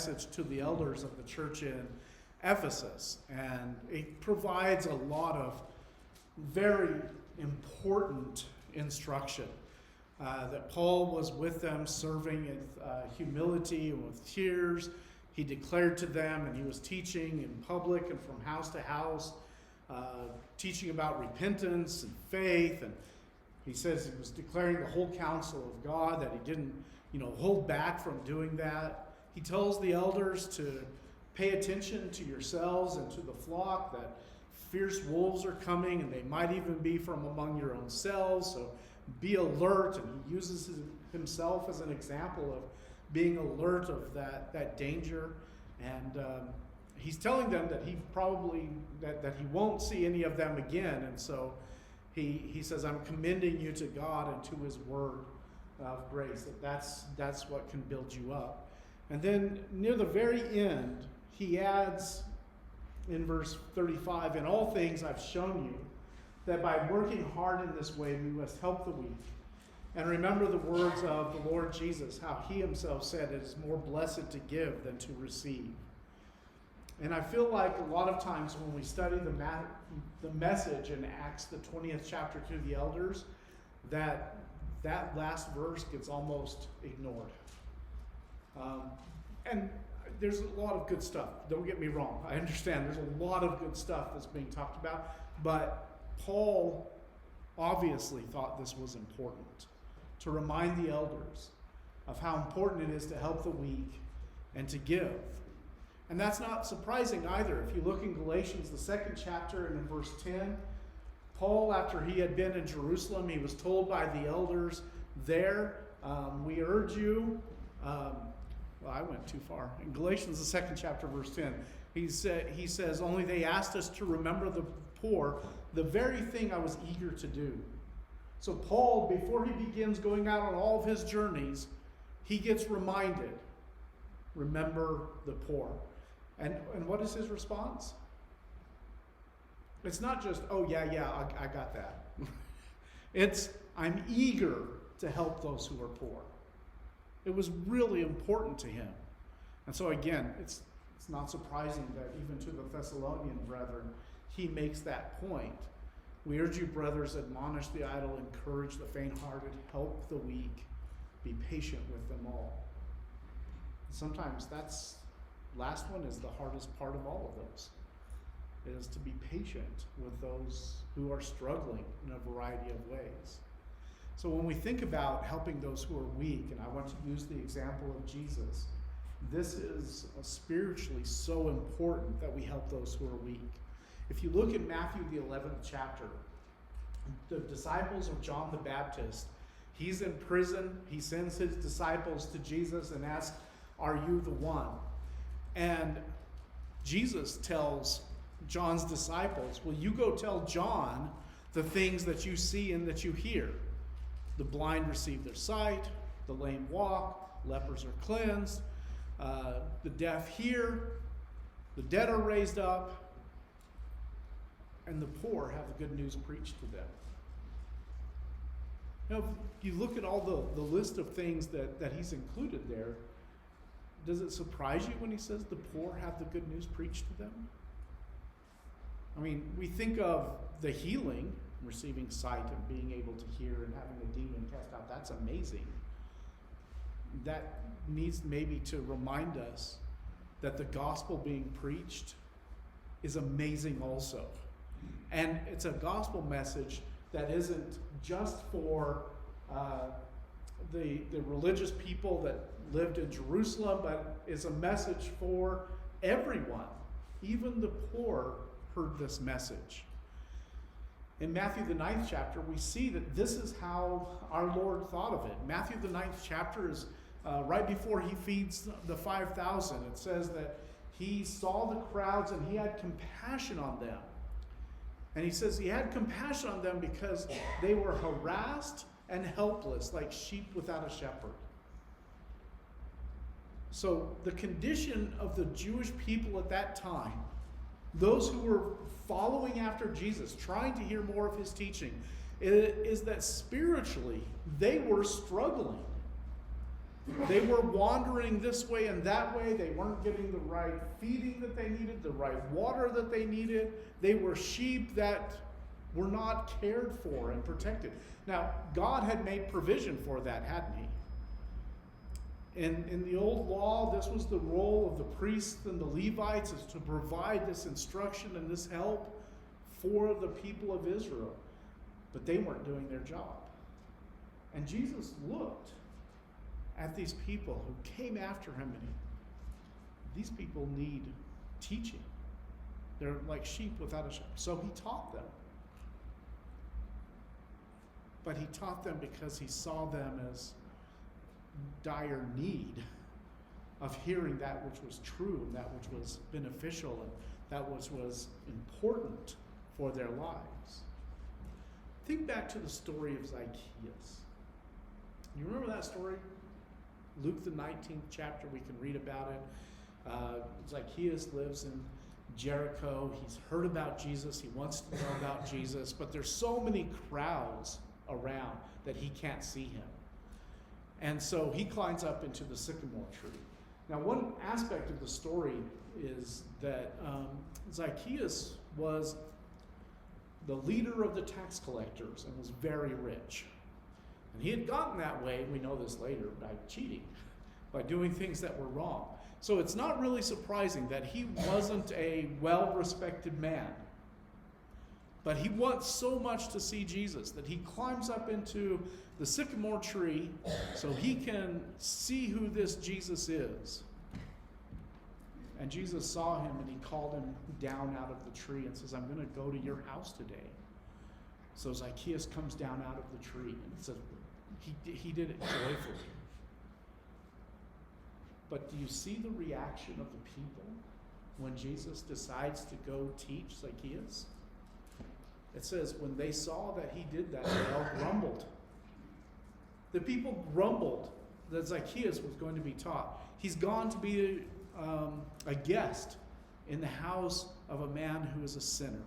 message to the elders of the church in Ephesus, and it provides a lot of very important instruction. That Paul was with them serving with humility and with tears. He declared to them, and he was teaching in public and from house to house, teaching about repentance and faith. And he says he was declaring the whole counsel of God, that he didn't, hold back from doing that. He tells the elders to pay attention to yourselves and to the flock, that fierce wolves are coming, and they might even be from among your own selves. So be alert, and he uses himself as an example of being alert of that danger. And he's telling them that he probably that he won't see any of them again. And so he says, I'm commending you to God and to his word of grace. That's what can build you up. And then near the very end, he adds in verse 35, in all things I've shown you that by working hard in this way, we must help the weak. And remember the words of the Lord Jesus, how he himself said it is more blessed to give than to receive. And I feel like a lot of times when we study the message in Acts, the 20th chapter to the elders, that last verse gets almost ignored. And there's a lot of good stuff. Don't get me wrong. I understand there's a lot of good stuff that's being talked about. But Paul obviously thought this was important, to remind the elders of how important it is to help the weak and to give. And that's not surprising either. If you look in Galatians, the 2nd chapter, and in verse 10, Paul, after he had been in Jerusalem, he was told by the elders there, we urge you, well, I went too far. In Galatians, the 2nd chapter, verse 10, he says, only they asked us to remember the poor, the very thing I was eager to do. So Paul, before he begins going out on all of his journeys, he gets reminded, remember the poor. And what is his response? It's not just, oh, yeah, I got that. It's, I'm eager to help those who are poor. It was really important to him. And so again, it's not surprising that even to the Thessalonian brethren, he makes that point. We urge you, brothers, admonish the idle, encourage the faint-hearted, help the weak, be patient with them all. Sometimes that's last one is the hardest part of all of those. It is to be patient with those who are struggling in a variety of ways. So when we think about helping those who are weak, and I want to use the example of Jesus, this is spiritually so important that we help those who are weak. If you look at Matthew, the 11th chapter, the disciples of John the Baptist, he's in prison. He sends his disciples to Jesus and asks, are you the one? And Jesus tells John's disciples, well, you go tell John the things that you see and that you hear. The blind receive their sight, the lame walk, lepers are cleansed, the deaf hear, the dead are raised up, and the poor have the good news preached to them. Now, if you look at all the list of things that he's included there, does it surprise you when he says the poor have the good news preached to them? I mean, we think of the healing, receiving sight and being able to hear and having a demon cast out. That's amazing. That needs maybe to remind us that the gospel being preached is amazing also. And it's a gospel message that isn't just for the religious people that lived in Jerusalem, but is a message for everyone. Even the poor heard this message. In Matthew, the 9th chapter, we see that this is how our Lord thought of it. Matthew, the 9th chapter is right before he feeds the 5,000. It says that he saw the crowds and he had compassion on them. And he says he had compassion on them because they were harassed and helpless, like sheep without a shepherd. So the condition of the Jewish people at that time, those who were following after Jesus, trying to hear more of his teaching, is that spiritually they were struggling. They were wandering this way and that way. They weren't getting the right feeding that they needed, the right water that they needed. They were sheep that were not cared for and protected. Now, God had made provision for that, hadn't he? In the old law, this was the role of the priests and the Levites, is to provide this instruction and this help for the people of Israel. But they weren't doing their job. And Jesus looked at these people who came after him, and these people need teaching. They're like sheep without a shepherd. So he taught them. But he taught them because he saw them as dire need of hearing that which was true and that which was beneficial and that which was important for their lives. Think back to the story of Zacchaeus. You remember that story? Luke the 19th chapter, we can read about it. Zacchaeus lives in Jericho. He's heard about Jesus. He wants to know about Jesus, but there's so many crowds around that he can't see him. And so he climbs up into the sycamore tree. Now, one aspect of the story is that Zacchaeus was the leader of the tax collectors and was very rich. And he had gotten that way, we know this later, by cheating, by doing things that were wrong. So it's not really surprising that he wasn't a well-respected man. But he wants so much to see Jesus that he climbs up into the sycamore tree so he can see who this Jesus is. And Jesus saw him and he called him down out of the tree and says, I'm going to go to your house today. So Zacchaeus comes down out of the tree, and it says he did it joyfully. But do you see the reaction of the people when Jesus decides to go teach Zacchaeus? It says when they saw that he did that, they all grumbled. The people grumbled that Zacchaeus was going to be taught. He's gone to be a guest in the house of a man who is a sinner.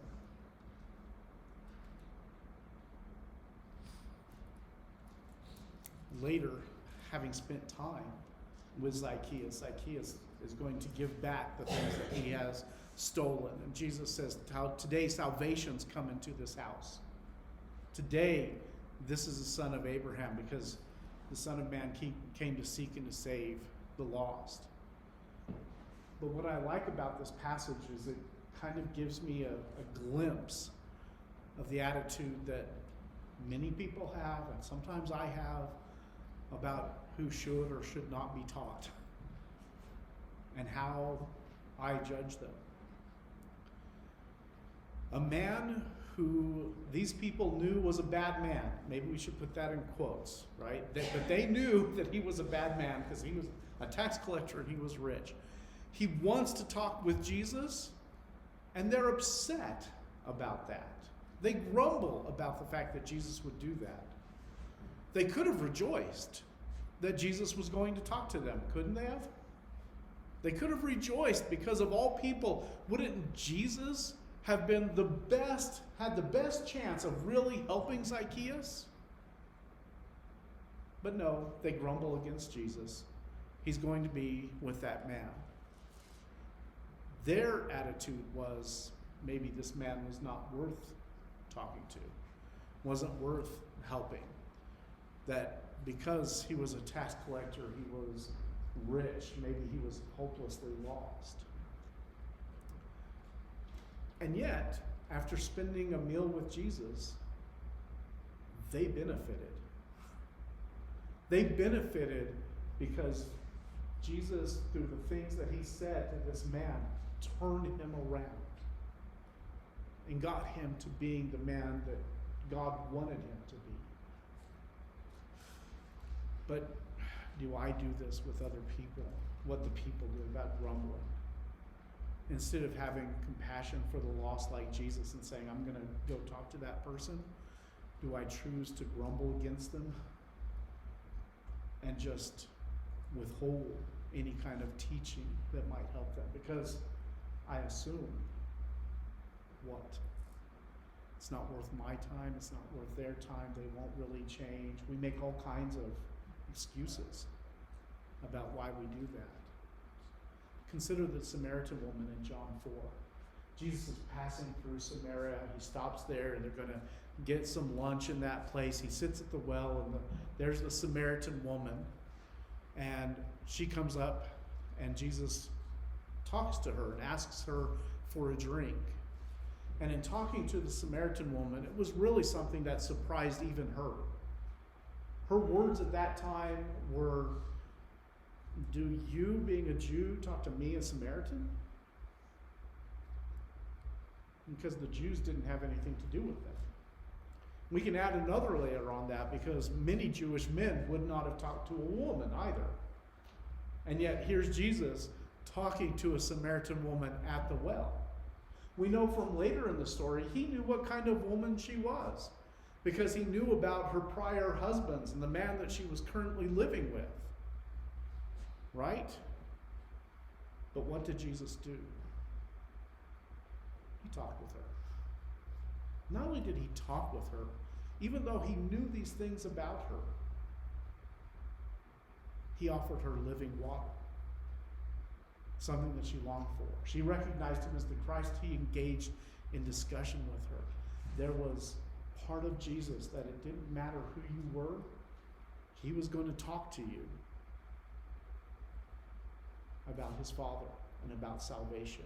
Later, having spent time with Zacchaeus, Zacchaeus is going to give back the things that he has stolen. And Jesus says, today salvation's come into this house. Today, this is the son of Abraham, because the Son of Man came to seek and to save the lost. But what I like about this passage is it kind of gives me a glimpse of the attitude that many people have, and sometimes I have, about who should or should not be taught and how I judge them. A man who these people knew was a bad man. Maybe we should put that in quotes, right? But they knew that he was a bad man because he was a tax collector and he was rich. He wants to talk with Jesus, and they're upset about that. They grumble about the fact that Jesus would do that. They could have rejoiced that Jesus was going to talk to them, couldn't they have? They could have rejoiced because of all people. Wouldn't Jesus have been had the best chance of really helping Zacchaeus? But no, they grumble against Jesus. He's going to be with that man. Their attitude was, maybe this man was not worth talking to, wasn't worth helping. That because he was a tax collector, he was rich, maybe he was hopelessly lost. And yet, after spending a meal with Jesus, they benefited. They benefited because Jesus, through the things that he said to this man, turned him around and got him to being the man that God wanted him to be. But do I do this with other people? What the people do about grumbling? Instead of having compassion for the lost like Jesus and saying, I'm going to go talk to that person, do I choose to grumble against them and just withhold any kind of teaching that might help them? Because I assume, what? It's not worth my time, it's not worth their time, they won't really change. We make all kinds of excuses. about why we do that. Consider the Samaritan woman in John 4. Jesus is passing through Samaria. He stops there, and they're going to get some lunch in that place. He sits at the well, and there's the Samaritan woman, and she comes up, and Jesus talks to her and asks her for a drink. And in talking to the Samaritan woman, it was really something that surprised even her. Her words at that time were, "Do you, being a Jew, talk to me, a Samaritan?" Because the Jews didn't have anything to do with it. We can add another layer on that, because many Jewish men would not have talked to a woman either. And yet here's Jesus talking to a Samaritan woman at the well. We know from later in the story, he knew what kind of woman she was, because he knew about her prior husbands and the man that she was currently living with. Right? But what did Jesus do? He talked with her. Not only did he talk with her, even though he knew these things about her, he offered her living water, something that she longed for. She recognized him as the Christ. He engaged in discussion with her. There was part of Jesus that it didn't matter who you were, he was going to talk to you about his Father and about salvation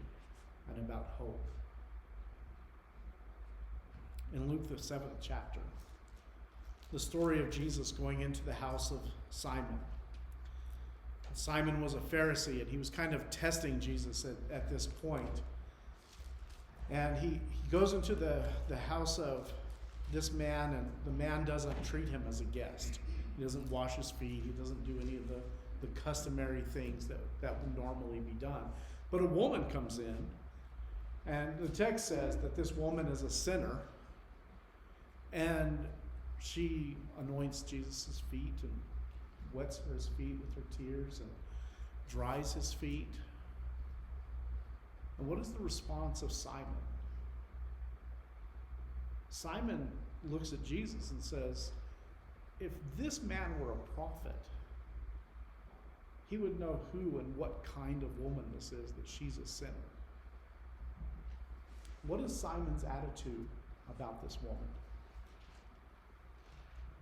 and about hope. In Luke, the 7th chapter, the story of Jesus going into the house of Simon. Simon was a Pharisee, and he was kind of testing Jesus at this point. And he goes into the house of this man, and the man doesn't treat him as a guest. He doesn't wash his feet. He doesn't do any of the customary things that would normally be done. But a woman comes in, and the text says that this woman is a sinner, and she anoints Jesus' feet and wets his feet with her tears and dries his feet. And what is the response of Simon? Simon looks at Jesus and says, if this man were a prophet, he would know who and what kind of woman this is, that she's a sinner. What is Simon's attitude about this woman?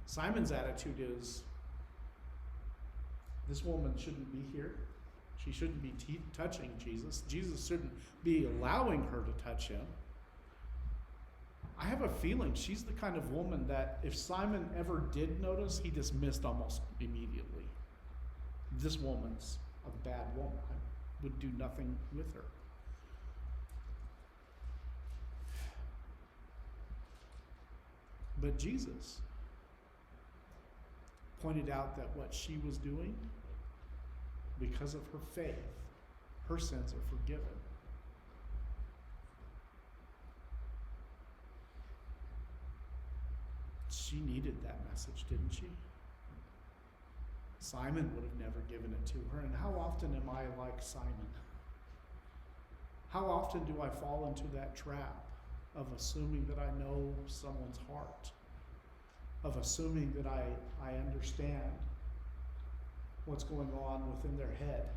Simon's attitude is, this woman shouldn't be here. She shouldn't be touching Jesus. Jesus shouldn't be allowing her to touch him. I have a feeling she's the kind of woman that if Simon ever did notice, he dismissed almost immediately. This woman's a bad woman. I would do nothing with her. But Jesus pointed out that what she was doing, because of her faith, her sins are forgiven. She needed that message, didn't she? Simon would have never given it to her. And how often am I like Simon? How often do I fall into that trap of assuming that I know someone's heart, of assuming that I understand what's going on within their head,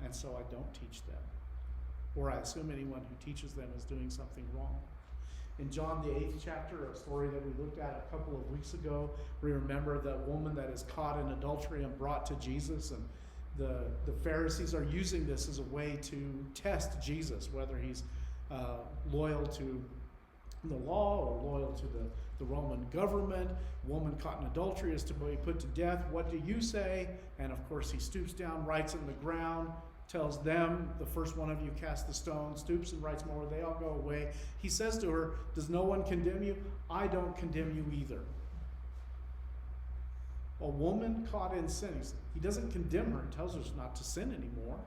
and so I don't teach them, or I assume anyone who teaches them is doing something wrong. In John the 8th chapter, a story that we looked at a couple of weeks ago, we remember that woman that is caught in adultery and brought to Jesus, and the Pharisees are using this as a way to test Jesus, whether he's loyal to the law or loyal to the Roman government. Woman caught in adultery is to be put to death. What do you say? And of course he stoops down, writes in the ground, tells them, the first one of you cast the stone, stoops and writes more. They all go away. He says to her, does no one condemn you? I don't condemn you either. A woman caught in sin. He doesn't condemn her. He tells her not to sin anymore.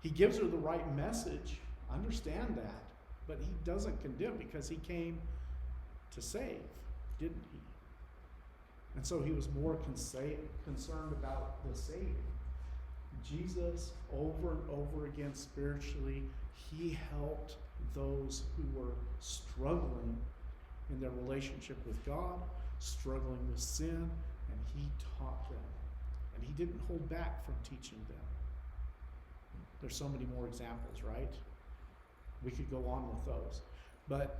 He gives her the right message. Understand that. But he doesn't condemn, because he came to save, didn't he? And so he was more concerned about the saving. Jesus, over and over again spiritually, he helped those who were struggling in their relationship with God, struggling with sin, and he taught them. And he didn't hold back from teaching them. There's so many more examples, right? We could go on with those. But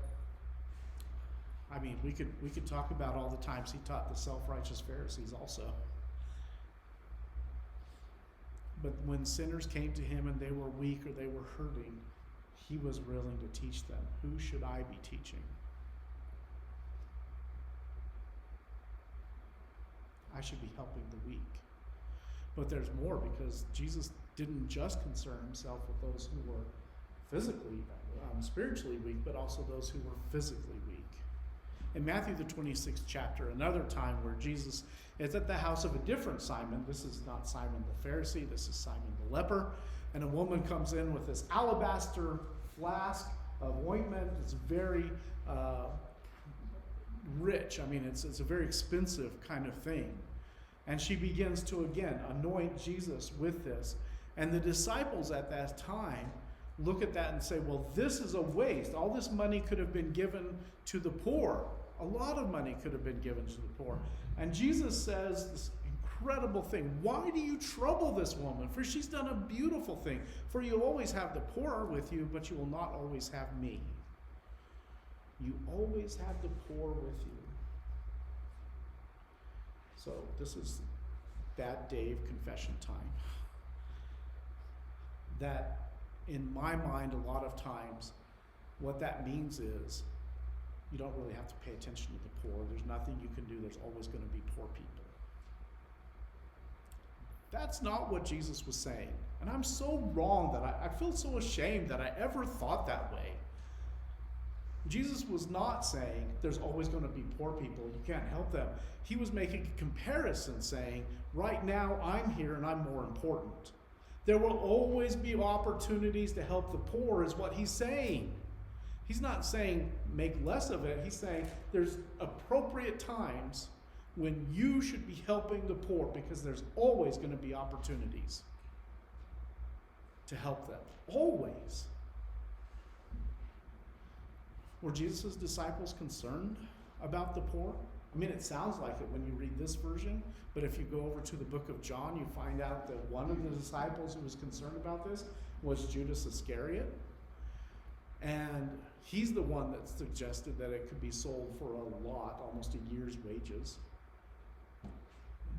I mean, we could talk about all the times he taught the self-righteous Pharisees also. But when sinners came to him and they were weak or they were hurting, he was willing to teach them. Who should I be teaching? I should be helping the weak. But there's more, because Jesus didn't just concern himself with those who were physically, spiritually weak, but also those who were physically weak. In Matthew the 26th chapter, another time where Jesus is at the house of a different Simon. This is not Simon the Pharisee, this is Simon the leper. And a woman comes in with this alabaster flask of ointment. It's very rich. I mean, it's a very expensive kind of thing. And she begins to, again, anoint Jesus with this. And the disciples at that time look at that and say, well, this is a waste. All this money could have been given to the poor. A lot of money could have been given to the poor. And Jesus says this incredible thing. Why do you trouble this woman? For she's done a beautiful thing. For you'll always have the poor with you, but you will not always have me. You always have the poor with you. So this is Bad Dave confession time. That, in my mind, a lot of times, what that means is you don't really have to pay attention to the poor. There's nothing you can do. There's always going to be poor people. That's not what Jesus was saying. And I'm so wrong that I feel so ashamed that I ever thought that way. Jesus was not saying there's always going to be poor people, you can't help them. He was making a comparison, saying, right now I'm here and I'm more important. There will always be opportunities to help the poor, is what he's saying. He's not saying make less of it. He's saying there's appropriate times when you should be helping the poor, because there's always going to be opportunities to help them. Always. Were Jesus' disciples concerned about the poor? I mean, it sounds like it when you read this version, but if you go over to the book of John, you find out that one of the disciples who was concerned about this was Judas Iscariot. And he's the one that suggested that it could be sold for a lot, almost a year's wages.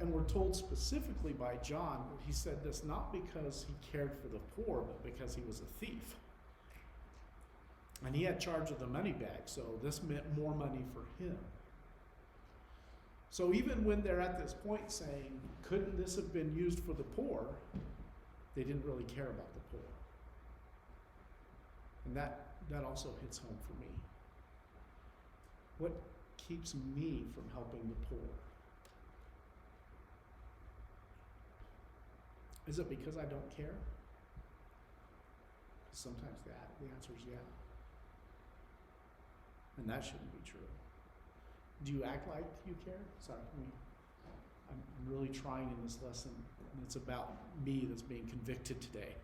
And we're told specifically by John that he said this not because he cared for the poor, but because he was a thief. And he had charge of the money bag, so this meant more money for him. So even when they're at this point saying, couldn't this have been used for the poor, they didn't really care about the poor. And that also hits home for me. What keeps me from helping the poor? Is it because I don't care? Sometimes the answer is yeah. And that shouldn't be true. Do you act like you care? Sorry, I'm really trying in this lesson, and it's about me that's being convicted today.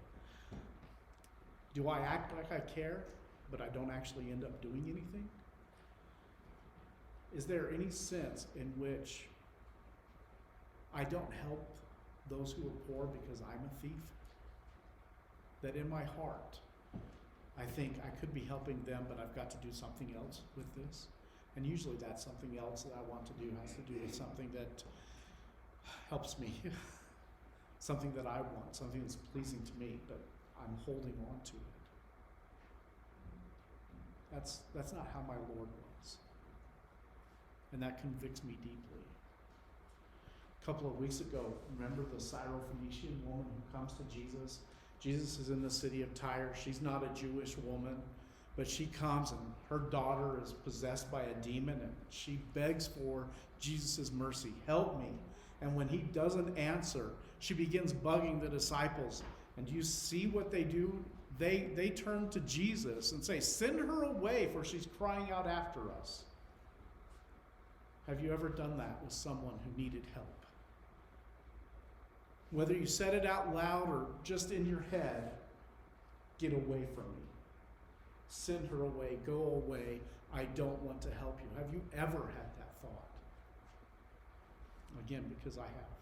Do I act like I care, but I don't actually end up doing anything? Is there any sense in which I don't help those who are poor because I'm a thief? That in my heart, I think I could be helping them, but I've got to do something else with this. And usually that something else that I want to do has to do with something that helps me. Something that I want, something that's pleasing to me, but I'm holding on to it. That's not how my Lord was. And that convicts me deeply. A couple of weeks ago, remember the Syrophoenician woman who comes to Jesus? Jesus is in the city of Tyre. She's not a Jewish woman, but she comes and her daughter is possessed by a demon, and she begs for Jesus' mercy. Help me. And when he doesn't answer, she begins bugging the disciples. And do you see what they do? They turn to Jesus and say, send her away, for she's crying out after us. Have you ever done that with someone who needed help? Whether you said it out loud or just in your head, get away from me. Send her away. Go away. I don't want to help you. Have you ever had that thought? Again, because I have.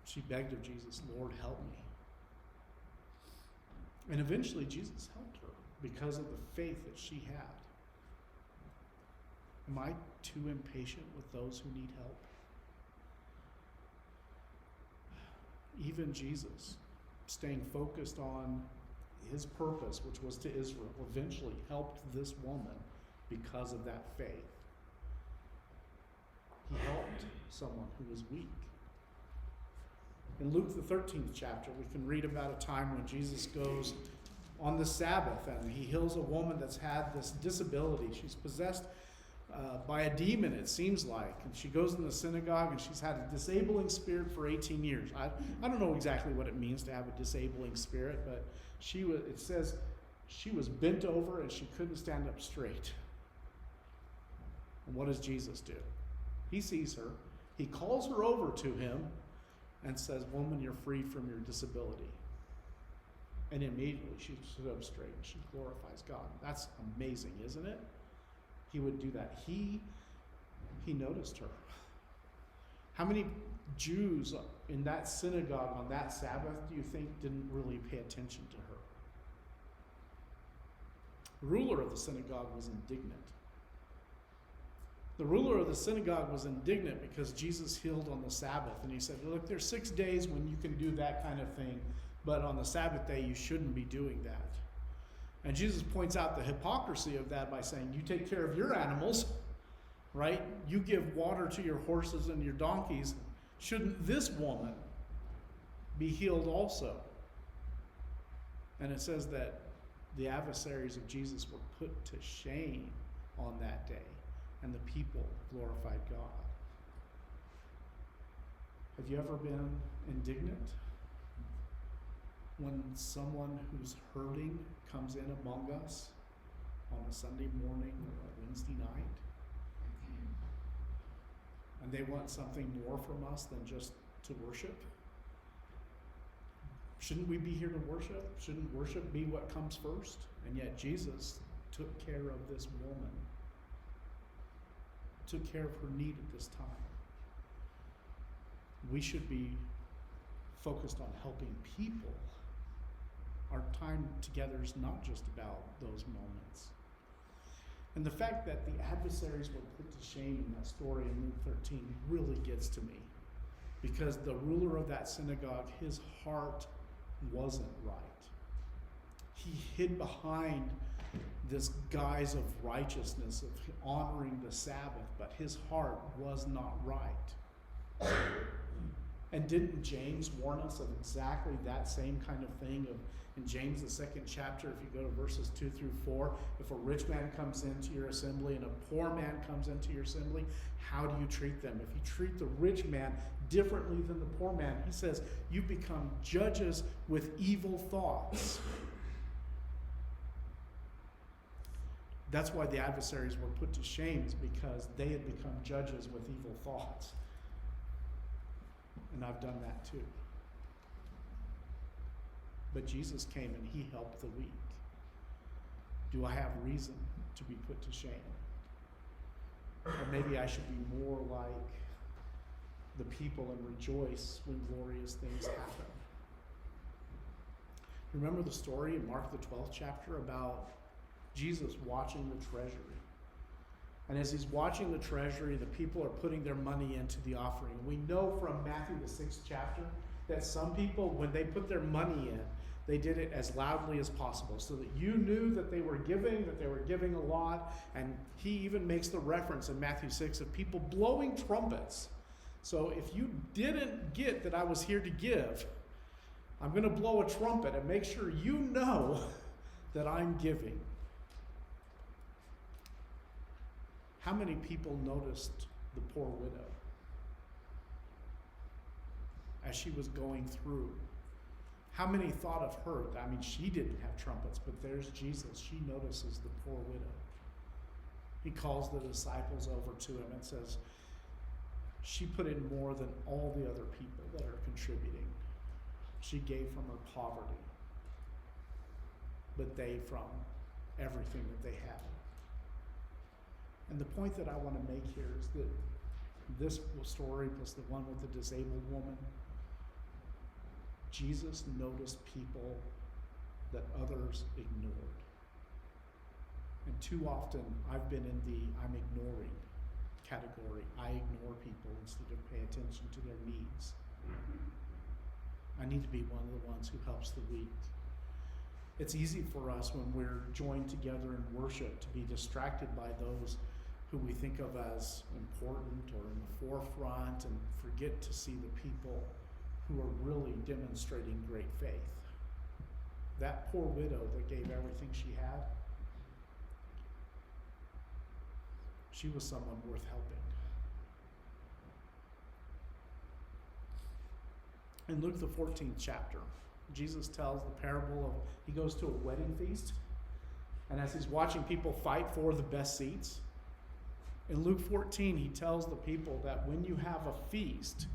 She begged of Jesus, Lord, help me. And eventually Jesus helped her because of the faith that she had. Am I too impatient with those who need help? Even Jesus, staying focused on his purpose, which was to Israel, eventually helped this woman because of that faith. He helped someone who was weak. In Luke, the 13th chapter, we can read about a time when Jesus goes on the Sabbath and he heals a woman that's had this disability. She's possessed by a demon, it seems like. And she goes in the synagogue and she's had a disabling spirit for 18 years. I don't know exactly what it means to have a disabling spirit, but it says she was bent over and she couldn't stand up straight. And what does Jesus do? He sees her. He calls her over to him and says, woman, you're free from your disability. And immediately she stood up straight and she glorifies God. That's amazing, isn't it? He would do that. He noticed her. How many Jews in that synagogue on that Sabbath do you think didn't really pay attention to her? The ruler of the synagogue was indignant. The ruler of the synagogue was indignant because Jesus healed on the Sabbath. And he said, look, there's 6 days when you can do that kind of thing, but on the Sabbath day you shouldn't be doing that. And Jesus points out the hypocrisy of that by saying, you take care of your animals, right? You give water to your horses and your donkeys. Shouldn't this woman be healed also? And it says that the adversaries of Jesus were put to shame on that day, and the people glorified God. Have you ever been indignant when someone who's hurting comes in among us on a Sunday morning or a Wednesday night, and they want something more from us than just to worship? Shouldn't we be here to worship? Shouldn't worship be what comes first? And yet Jesus took care of this woman, took care of her need at this time. We should be focused on helping people. Our time together is not just about those moments. And the fact that the adversaries were put to shame in that story in Luke 13 really gets to me, because the ruler of that synagogue, his heart wasn't right. He hid behind this guise of righteousness, of honoring the Sabbath, but his heart was not right. And didn't James warn us of exactly that same kind of thing? In James, the 2nd chapter, if you go to verses 2 through 4, if a rich man comes into your assembly and a poor man comes into your assembly, how do you treat them? If you treat the rich man differently than the poor man, he says, you become judges with evil thoughts. That's why the adversaries were put to shame, is because they had become judges with evil thoughts. And I've done that too. But Jesus came and he helped the weak. Do I have reason to be put to shame? Or maybe I should be more like the people and rejoice when glorious things happen. Remember the story in Mark the 12th chapter about Jesus watching the treasury. And as he's watching the treasury, the people are putting their money into the offering. We know from Matthew the 6th chapter that some people, when they put their money in, they did it as loudly as possible so that you knew that they were giving a lot. And he even makes the reference in Matthew 6 of people blowing trumpets. So if you didn't get that I was here to give, I'm going to blow a trumpet and make sure you know that I'm giving. How many people noticed the poor widow as she was going through? How many thought of her? I mean, she didn't have trumpets, but there's Jesus. She notices the poor widow. He calls the disciples over to him and says, she put in more than all the other people that are contributing. She gave from her poverty, but they from everything that they had. And the point that I want to make here is that this story plus the one with the disabled woman Jesus noticed people that others ignored. And too often, I've been in the I'm ignoring category. I ignore people instead of pay attention to their needs. I need to be one of the ones who helps the weak. It's easy for us when we're joined together in worship to be distracted by those who we think of as important or in the forefront and forget to see the people who are really demonstrating great faith. That poor widow that gave everything she had, she was someone worth helping. In Luke the 14th chapter, Jesus tells the parable of, he goes to a wedding feast, and as he's watching people fight for the best seats, in Luke 14 he tells the people that when you have a feast,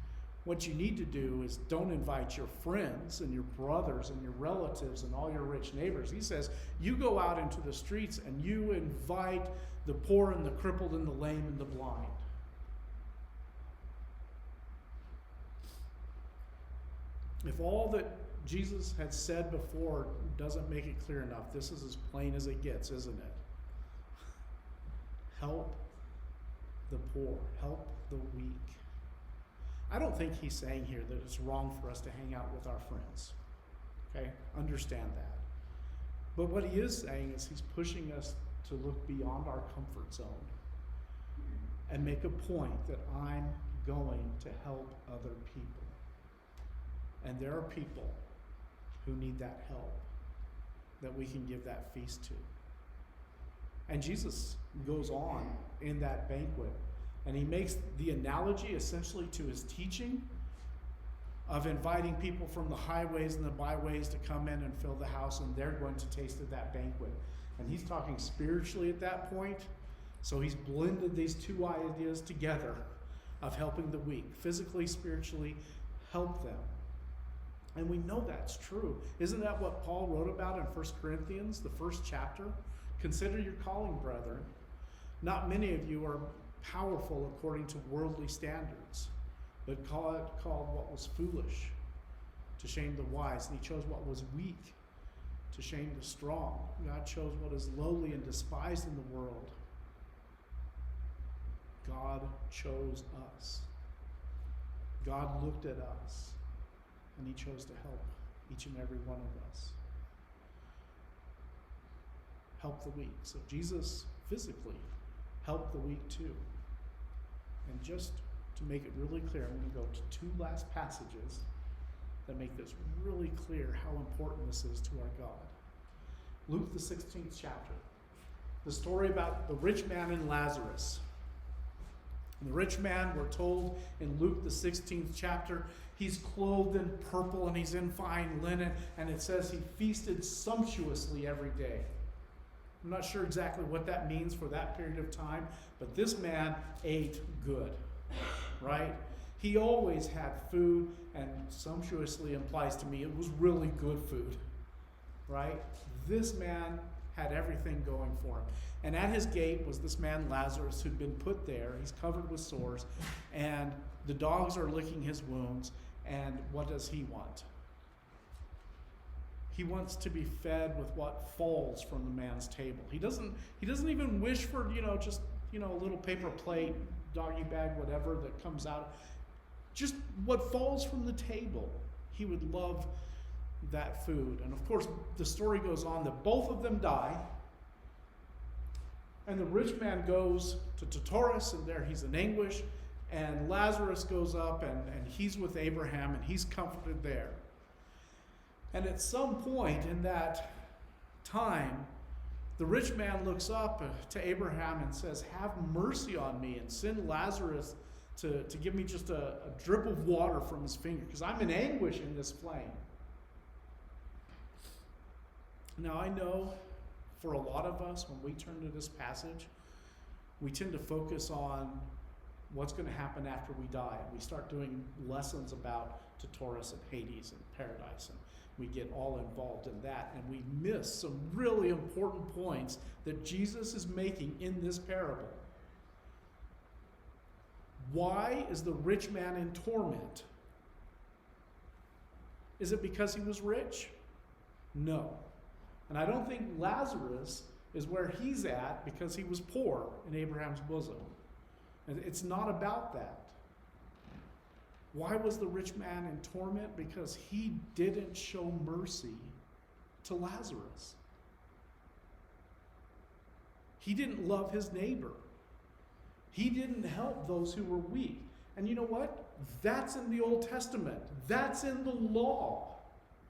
what you need to do is don't invite your friends and your brothers and your relatives and all your rich neighbors. He says, you go out into the streets and you invite the poor and the crippled and the lame and the blind. If all that Jesus had said before doesn't make it clear enough, this is as plain as it gets, isn't it? Help the poor, help the weak. I don't think he's saying here that it's wrong for us to hang out with our friends. Okay? Understand that. But what he is saying is he's pushing us to look beyond our comfort zone and make a point that I'm going to help other people. And there are people who need that help that we can give that feast to. And Jesus goes on in that banquet, and he makes the analogy essentially to his teaching of inviting people from the highways and the byways to come in and fill the house, and they're going to taste of that banquet. And he's talking spiritually at that point, so he's blended these two ideas together of helping the weak, physically, spiritually, help them. And we know that's true. Isn't that what Paul wrote about in 1 Corinthians, the first chapter? Consider your calling, brethren. Not many of you are powerful according to worldly standards, but called what was foolish to shame the wise. And he chose what was weak to shame the strong. God chose what is lowly and despised in the world. God chose us. God looked at us, and he chose to help each and every one of us. Help the weak. So Jesus physically helped the weak too. And just to make it really clear, I'm going to go to two last passages that make this really clear how important this is to our God. Luke the 16th chapter. The story about the rich man and Lazarus. And the rich man, we're told in Luke the 16th chapter, he's clothed in purple and he's in fine linen, and it says he feasted sumptuously every day. I'm not sure exactly what that means for that period of time, but this man ate good, right? He always had food, and sumptuously implies to me it was really good food, right? This man had everything going for him. And at his gate was this man Lazarus who'd been put there. He's covered with sores, and the dogs are licking his wounds. And what does he want? He wants to be fed with what falls from the man's table. He doesn't even wish for, just, a little paper plate, doggy bag, whatever that comes out. Just what falls from the table. He would love that food. And of course, the story goes on that both of them die. And the rich man goes to Tartarus, and there he's in anguish. And Lazarus goes up, and he's with Abraham, and he's comforted there. And at some point in that time, the rich man looks up to Abraham and says, have mercy on me and send Lazarus to give me just a drip of water from his finger, because I'm in anguish in this flame. Now I know for a lot of us, when we turn to this passage, we tend to focus on what's going to happen after we die. And we start doing lessons about Tartarus and Hades and paradise, and we get all involved in that, and we miss some really important points that Jesus is making in this parable. Why is the rich man in torment? Is it because he was rich? No. And I don't think Lazarus is where he's at because he was poor in Abraham's bosom. And it's not about that. Why was the rich man in torment? Because he didn't show mercy to Lazarus. He didn't love his neighbor. He didn't help those who were weak. And you know what? That's in the Old Testament. That's in the law.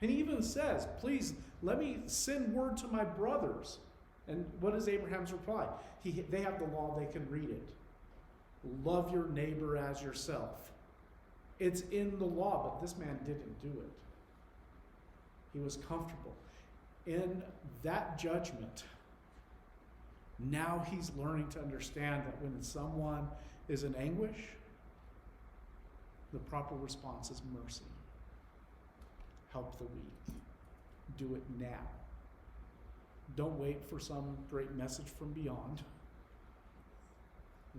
And he even says, please, let me send word to my brothers. And what is Abraham's reply? They have the law, they can read it. Love your neighbor as yourself. It's in the law, but this man didn't do it. He was comfortable. In that judgment, now he's learning to understand that when someone is in anguish, the proper response is mercy. Help the weak. Do it now. Don't wait for some great message from beyond.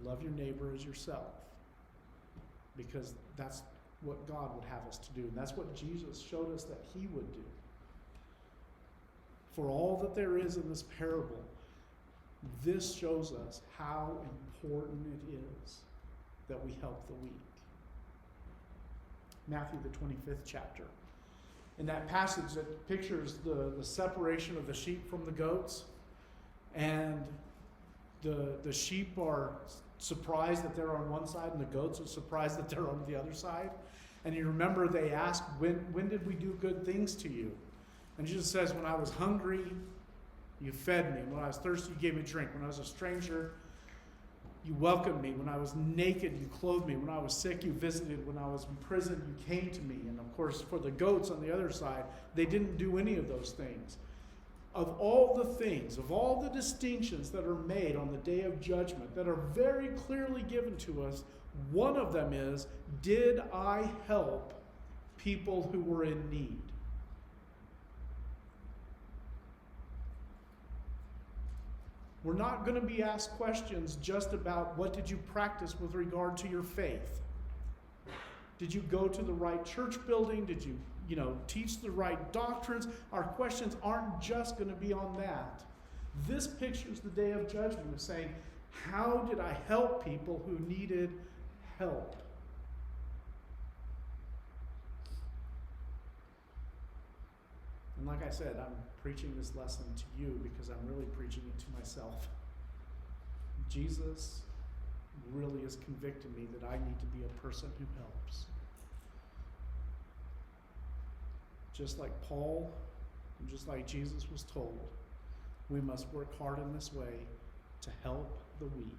Love your neighbor as yourself, because that's what God would have us to do. And that's what Jesus showed us that he would do. For all that there is in this parable, this shows us how important it is that we help the weak. Matthew, the 25th chapter. In that passage that pictures the separation of the sheep from the goats, and the sheep are surprised that they're on one side and the goats are surprised that they're on the other side. And you remember they ask, when did we do good things to you? And Jesus says, when I was hungry, you fed me. When I was thirsty, you gave me drink. When I was a stranger, you welcomed me. When I was naked, you clothed me. When I was sick, you visited. When I was in prison, you came to me. And of course, for the goats on the other side, they didn't do any of those things. Of all the things, of all the distinctions that are made on the day of judgment, that are very clearly given to us, one of them is, did I help people who were in need? We're not going to be asked questions just about what did you practice with regard to your faith. Did you go to the right church building? Did you, teach the right doctrines? Our questions aren't just going to be on that. This pictures the day of judgment of saying, how did I help people who needed help? And like I said, I'm preaching this lesson to you because I'm really preaching it to myself. Jesus really has convicted me that I need to be a person who helps. Just like Paul, and just like Jesus was told, we must work hard in this way to help the weak.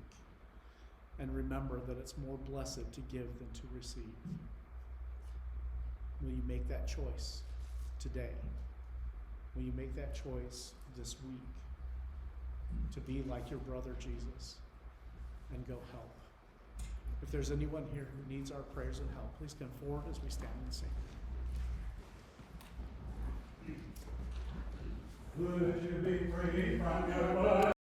And remember that it's more blessed to give than to receive. Will you make that choice today? Will you make that choice this week to be like your brother Jesus and go help? If there's anyone here who needs our prayers and help, please come forward as we stand and sing. Would you be free from your